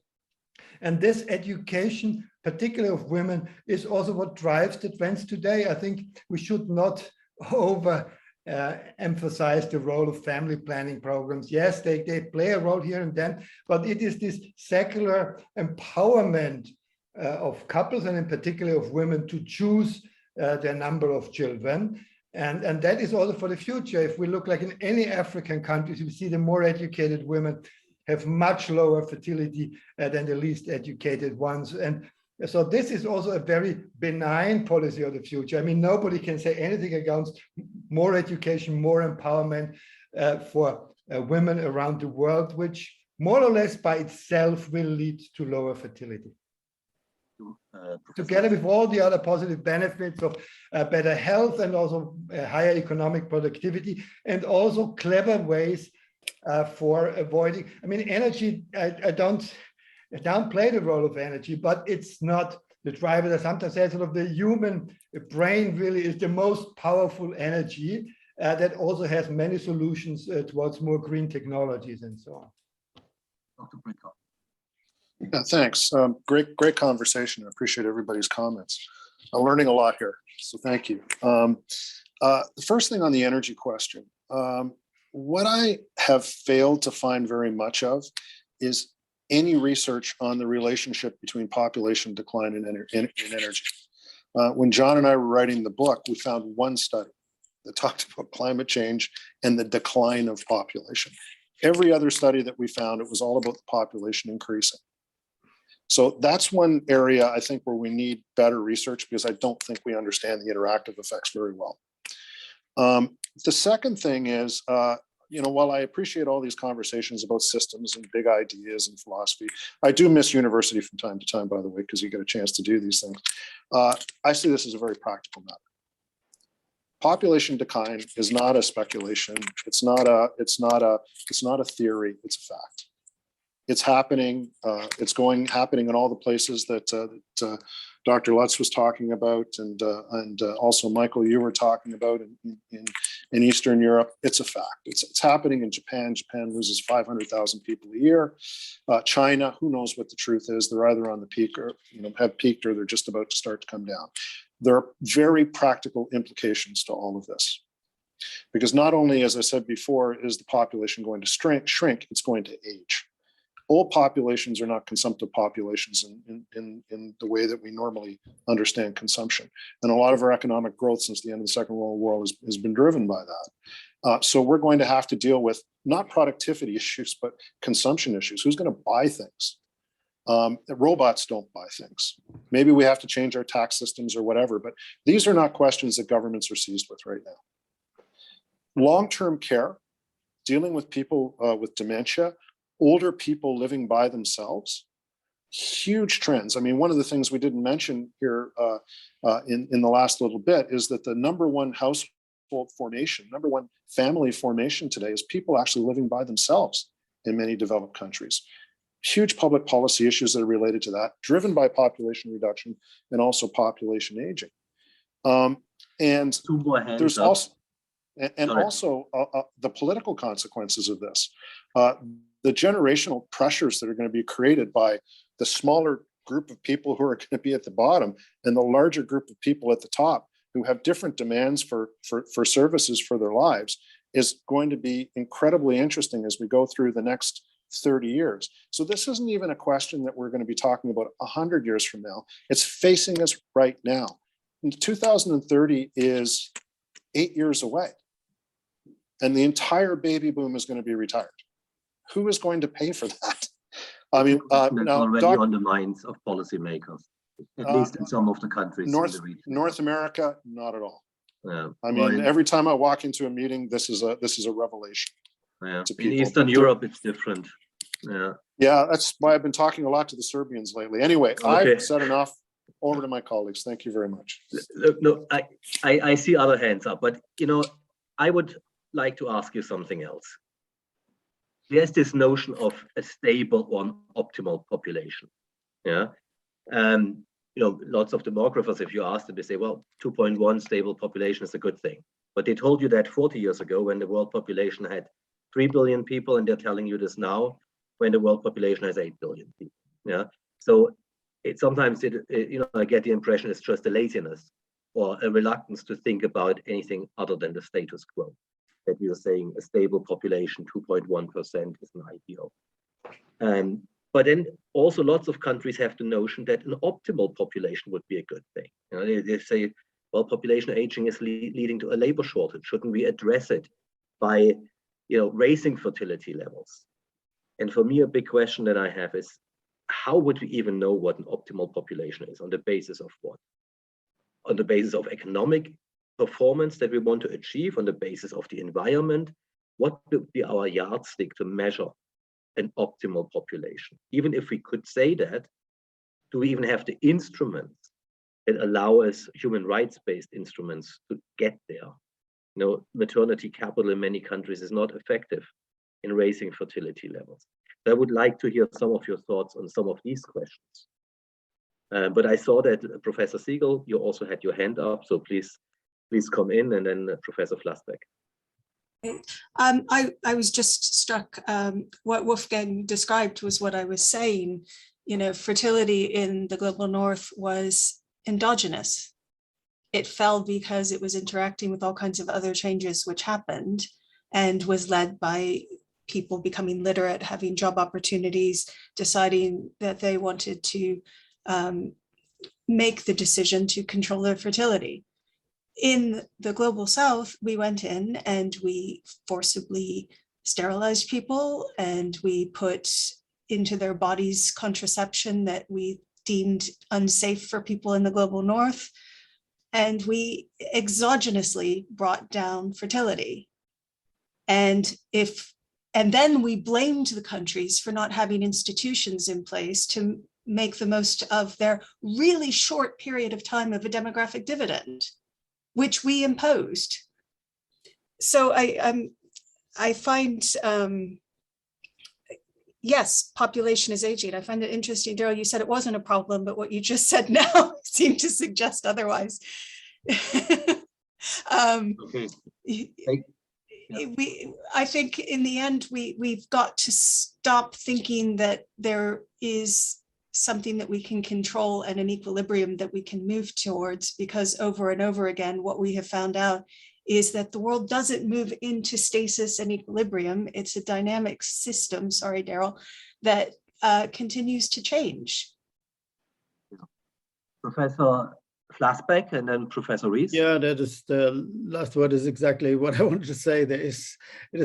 [SPEAKER 3] And this education, particularly of women, is also what drives the trends today. I think we should not emphasize the role of family planning programs. Yes, they play a role here and then, but it is this secular empowerment of couples, and in particular of women, to choose their number of children. And that is also for the future. If we look like in any African countries, we see the more educated women have much lower fertility than the least educated ones. And so this is also a very benign policy of the future. I mean, nobody can say anything against more education, more empowerment for women around the world, which more or less by itself will lead to lower fertility. Together with all the other positive benefits of better health and also higher economic productivity, and also clever ways for avoiding, I mean, energy, I don't downplay the role of energy, but it's not the driver. I sometimes say sort of the human brain really is the most powerful energy that also has many solutions towards more green technologies and so on.
[SPEAKER 1] Dr. Brickhoff.
[SPEAKER 4] Yeah, thanks. Great conversation. I appreciate everybody's comments. I'm learning a lot here, so thank you. The first thing on the energy question, what I have failed to find very much of is any research on the relationship between population decline and energy. When John and I were writing the book, we found one study that talked about climate change and the decline of population. Every other study that we found, it was all about the population increasing. So that's one area I think where we need better research, because I don't think we understand the interactive effects very well. The second thing is, while I appreciate all these conversations about systems and big ideas and philosophy, I do miss university from time to time, by the way, because you get a chance to do these things. I see this as a very practical matter. Population decline is not a speculation. It's not a theory. It's a fact. It's happening. It's happening in all the places that Dr. Lutz was talking about, and also Michael, you were talking about in Eastern Europe. It's a fact. It's happening in Japan. Japan loses 500,000 people a year. China, who knows what the truth is? They're either on the peak or have peaked, or they're just about to start to come down. There are very practical implications to all of this, because not only, as I said before, is the population going to shrink, it's going to age. Old populations are not consumptive populations in the way that we normally understand consumption. And a lot of our economic growth since the end of the Second World War has been driven by that. So we're going to have to deal with not productivity issues, but consumption issues. Who's going to buy things? Robots don't buy things. Maybe we have to change our tax systems or whatever, but these are not questions that governments are seized with right now. Long-term care, dealing with people with dementia, older people living by themselves, huge trends. I mean, one of the things we didn't mention here in the last little bit is that the number one household formation, number one family formation today is people actually living by themselves in many developed countries. Huge public policy issues that are related to that, driven by population reduction and also population aging. And there's also, the political consequences of this. The generational pressures that are going to be created by the smaller group of people who are going to be at the bottom and the larger group of people at the top who have different demands for services for their lives is going to be incredibly interesting as we go through the next 30 years. So this isn't even a question that we're going to be talking about 100 years from now. It's facing us right now. And 2030 is 8 years away. And the entire baby boom is going to be retired. Who is going to pay for that? I mean,
[SPEAKER 1] that's already on the minds of policymakers, at least in some of the countries.
[SPEAKER 4] North America, not at all.
[SPEAKER 1] Yeah.
[SPEAKER 4] I mean, every time I walk into a meeting, this is a revelation.
[SPEAKER 1] Yeah. In Eastern Europe, it's different. Yeah.
[SPEAKER 4] Yeah, that's why I've been talking a lot to the Serbians lately. Anyway, okay. I've said enough. Over to my colleagues. Thank you very much.
[SPEAKER 1] No, I see other hands up, but I would like to ask you something else. There's this notion of a stable or optimal population. Yeah. Lots of demographers, if you ask them, they say, well, 2.1 stable population is a good thing. But they told you that 40 years ago when the world population had 3 billion people, and they're telling you this now when the world population has 8 billion people. Yeah. So sometimes I get the impression it's just a laziness or a reluctance to think about anything other than the status quo. That we are saying a stable population, 2.1% is an ideal. But then also lots of countries have the notion that an optimal population would be a good thing. They say, well, population aging is leading to a labor shortage. Shouldn't we address it by raising fertility levels? And for me, a big question that I have is, how would we even know what an optimal population is? On the basis of what? On the basis of economic performance that we want to achieve, on the basis of the environment? What would be our yardstick to measure an optimal population? Even if we could say that, do we even have the instruments that allow us, human rights-based instruments, to get there? Maternity capital in many countries is not effective in raising fertility levels. So I would like to hear some of your thoughts on some of these questions. But I saw that Professor Sigle, you also had your hand up, so please come in, and then Professor Flassbeck.
[SPEAKER 6] I was just struck, what Wolfgang described was what I was saying. Fertility in the global north was endogenous. It fell because it was interacting with all kinds of other changes which happened, and was led by people becoming literate, having job opportunities, deciding that they wanted to make the decision to control their fertility. In the global south, we went in and we forcibly sterilized people, and we put into their bodies contraception that we deemed unsafe for people in the global north. And we exogenously brought down fertility. And then we blamed the countries for not having institutions in place to make the most of their really short period of time of a demographic dividend, which we imposed. So I find, yes, population is aging. I find it interesting, Darrell, you said it wasn't a problem, but what you just said now seemed to suggest otherwise. I think in the end, we've got to stop thinking that there is something that we can control and an equilibrium that we can move towards, because over and over again, what we have found out is that the world doesn't move into stasis and equilibrium. It's a dynamic system, sorry, Darrell, that continues to change.
[SPEAKER 1] Professor Flassbeck and then Professor Rees.
[SPEAKER 5] Yeah, that is the last word is exactly what I wanted to say. It is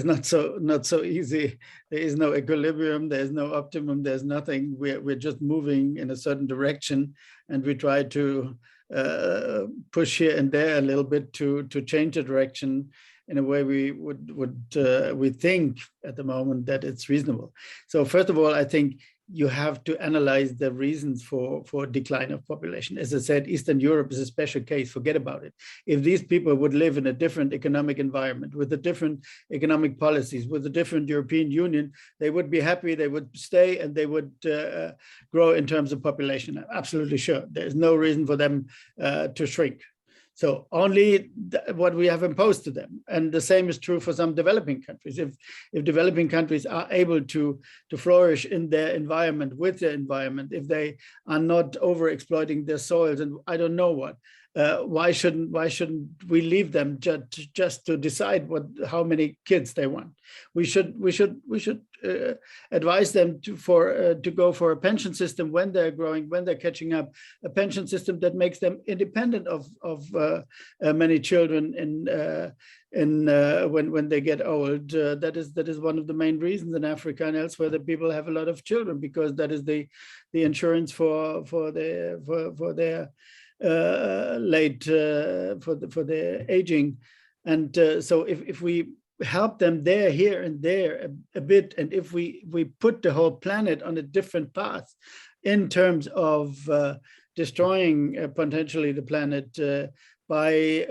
[SPEAKER 5] not so easy. There is no equilibrium. There is no optimum. There's nothing. We're just moving in a certain direction, and we try to push here and there a little bit to change the direction in a way we think at the moment that it's reasonable. So first of all, I think you have to analyze the reasons for decline of population. As I said, Eastern Europe is a special case, forget about it. If these people would live in a different economic environment, with a different economic policies, with a different European Union, they would be happy, they would stay, and they would grow in terms of population. I'm absolutely sure. There's no reason for them to shrink. So only what we have imposed to them. And the same is true for some developing countries. If developing countries are able to flourish in their environment, with their environment, if they are not over-exploiting their soils and I don't know what, why shouldn't we leave them just to decide how many kids they want? We should advise them to go for a pension system when they're growing, when they're catching up, a pension system that makes them independent of many children when they get old. That is one of the main reasons in Africa and elsewhere that people have a lot of children, because that is the insurance for their their aging. And so if we help them here and there a bit, and if we put the whole planet on a different path in terms of destroying potentially the planet by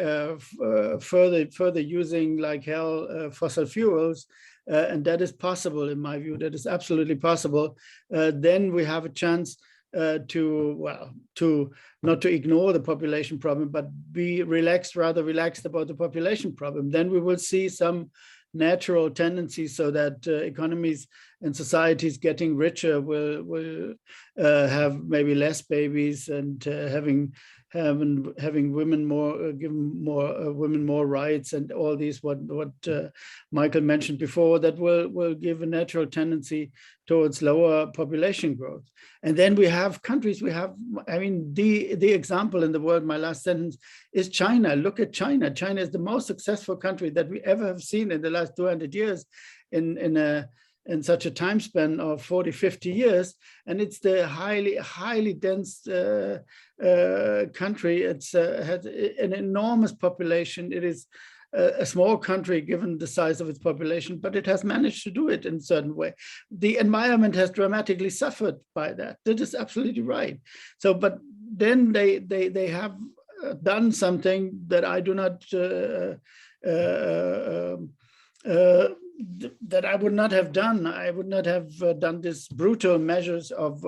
[SPEAKER 5] further using like hell fossil fuels, and that is possible in my view, that is absolutely possible, then we have a chance to not to ignore the population problem, but be rather relaxed about the population problem. Then we will see some natural tendencies so that economies and societies getting richer will have maybe less babies and having women more, giving more women more rights, and all these what Michael mentioned before, that will give a natural tendency towards lower population growth. And then we have countries, I mean, the example in the world, my last sentence, is China. Look at China. China is the most successful country that we ever have seen in the last 200 years in such a time span of 40, 50 years. And it's the highly dense country. It's has an enormous population. It is a small country given the size of its population, but it has managed to do it in a certain way. The environment has dramatically suffered by that. That is absolutely right. So, but then they have done something that I do not that I would not have done. I would not have done this brutal measures of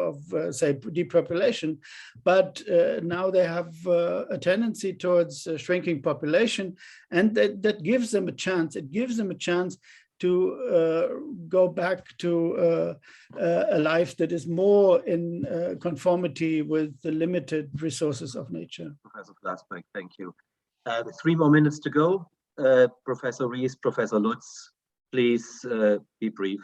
[SPEAKER 5] say, depopulation, but now they have a tendency towards shrinking population, and that gives them a chance. It gives them a chance to go back to a life that is more in conformity with the limited resources of nature.
[SPEAKER 1] Professor Flassbeck, thank you. 3 more minutes to go. Professor Rees, Professor Lutz, please be brief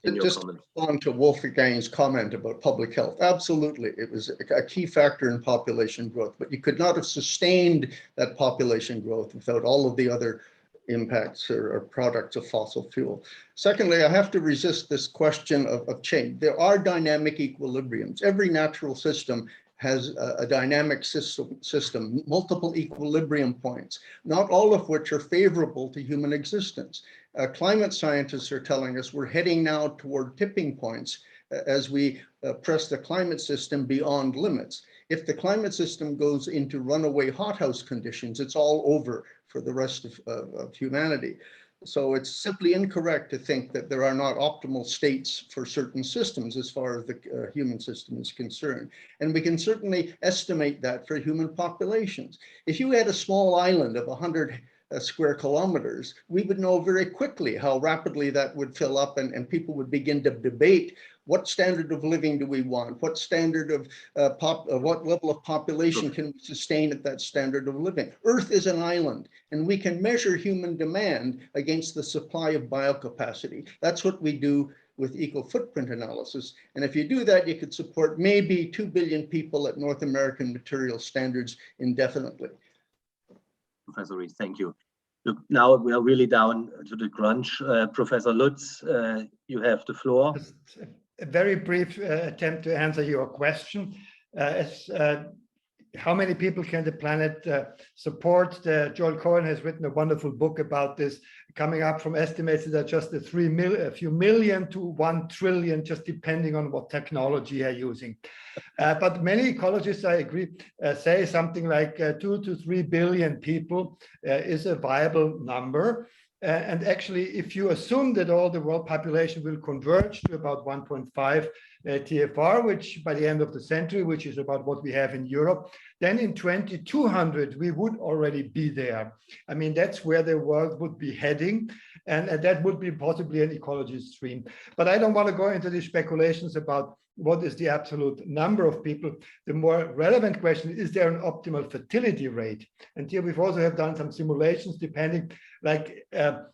[SPEAKER 1] in your comments.
[SPEAKER 7] On to Wolfgang's comment about public health. Absolutely, it was a key factor in population growth, but you could not have sustained that population growth without all of the other impacts or products of fossil fuel. Secondly, I have to resist this question of change. There are dynamic equilibriums. Every natural system has a dynamic system, multiple equilibrium points, not all of which are favorable to human existence. Climate scientists are telling us we're heading now toward tipping points as we press the climate system beyond limits. If the climate system goes into runaway hothouse conditions, it's all over for the rest of humanity. So it's simply incorrect to think that there are not optimal states for certain systems as far as the human system is concerned. And we can certainly estimate that for human populations. If you had a small island of 100 square kilometers, we would know very quickly how rapidly that would fill up, and people would begin to debate what standard of living do we want? What standard of what level of population can we sustain at that standard of living? Earth is an island, and we can measure human demand against the supply of biocapacity. That's what we do with eco-footprint analysis. And if you do that, you could support maybe 2 billion people at North American material standards indefinitely.
[SPEAKER 1] Professor Rees, thank you. Look, now we are really down to the crunch. Professor Lutz, you have the floor.
[SPEAKER 3] A very brief attempt to answer your question. How many people can the planet support? Joel Cohen has written a wonderful book about this, coming up from estimates that are just a few million to 1 trillion, just depending on what technology you're using. But many ecologists, I agree, say something like 2 to 3 billion people is a viable number. And actually, if you assume that all the world population will converge to about 1.5 TFR, which by the end of the century, which is about what we have in Europe, then in 2200, we would already be there. I mean, that's where the world would be heading. And that would be possibly an ecology stream. But I don't want to go into these speculations about what is the absolute number of people. The more relevant question is there an optimal fertility rate? And here we've also have done some simulations depending like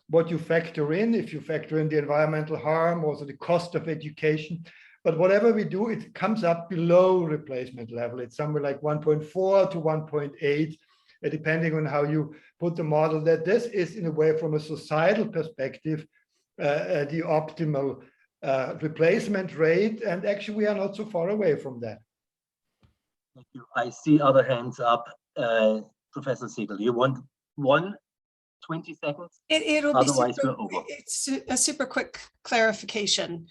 [SPEAKER 3] what you factor in, if you factor in the environmental harm, also the cost of education. But whatever we do, it comes up below replacement level. It's somewhere like 1.4 to 1.8, depending on how you put the model. That this is, in a way, from a societal perspective, the optimal replacement rate. And actually, we are not so far away from that.
[SPEAKER 1] Thank you. I see other hands up. Professor Sigle, you want 20 seconds?
[SPEAKER 6] It'll
[SPEAKER 1] Otherwise,
[SPEAKER 6] be super,
[SPEAKER 1] we're over.
[SPEAKER 6] it's a super quick clarification.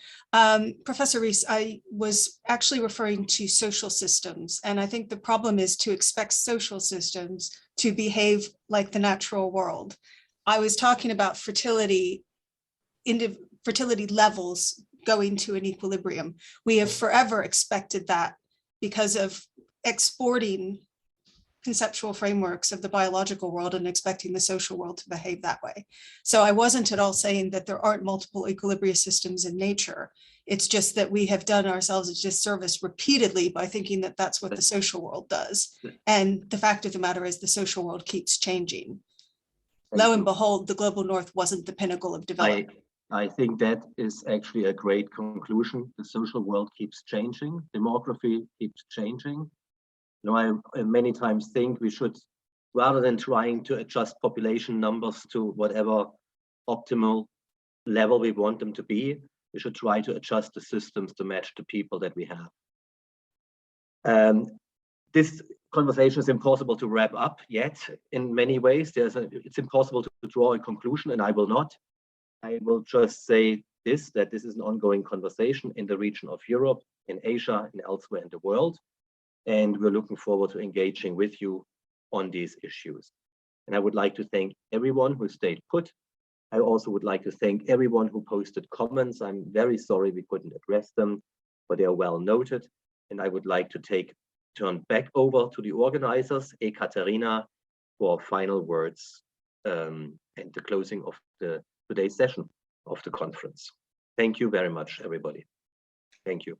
[SPEAKER 6] Professor Rees, I was actually referring to social systems, and I think the problem is to expect social systems to behave like the natural world. I was talking about fertility levels going to an equilibrium. We have forever expected that because of exporting conceptual frameworks of the biological world and expecting the social world to behave that way. So I wasn't at all saying that there aren't multiple equilibria systems in nature. It's just that we have done ourselves a disservice repeatedly by thinking that that's what the social world does. And the fact of the matter is the social world keeps changing. Lo and behold, the global north wasn't the pinnacle of development.
[SPEAKER 1] I think that is actually a great conclusion. The social world keeps changing. Demography keeps changing. You know, I many times think we should, rather than trying to adjust population numbers to whatever optimal level we want them to be, we should try to adjust the systems to match the people that we have. This conversation is impossible to wrap up yet in many ways. It's impossible to draw a conclusion, and I will not. I will just say this, that this is an ongoing conversation in the region of Europe, in Asia, and elsewhere in the world. And we're looking forward to engaging with you on these issues. And I would like to thank everyone who stayed put. I also would like to thank everyone who posted comments. I'm very sorry we couldn't address them, but they are well noted. And I would like to turn back over to the organizers, Ekaterina, for final words and the closing of today's session of the conference. Thank you very much, everybody. Thank you.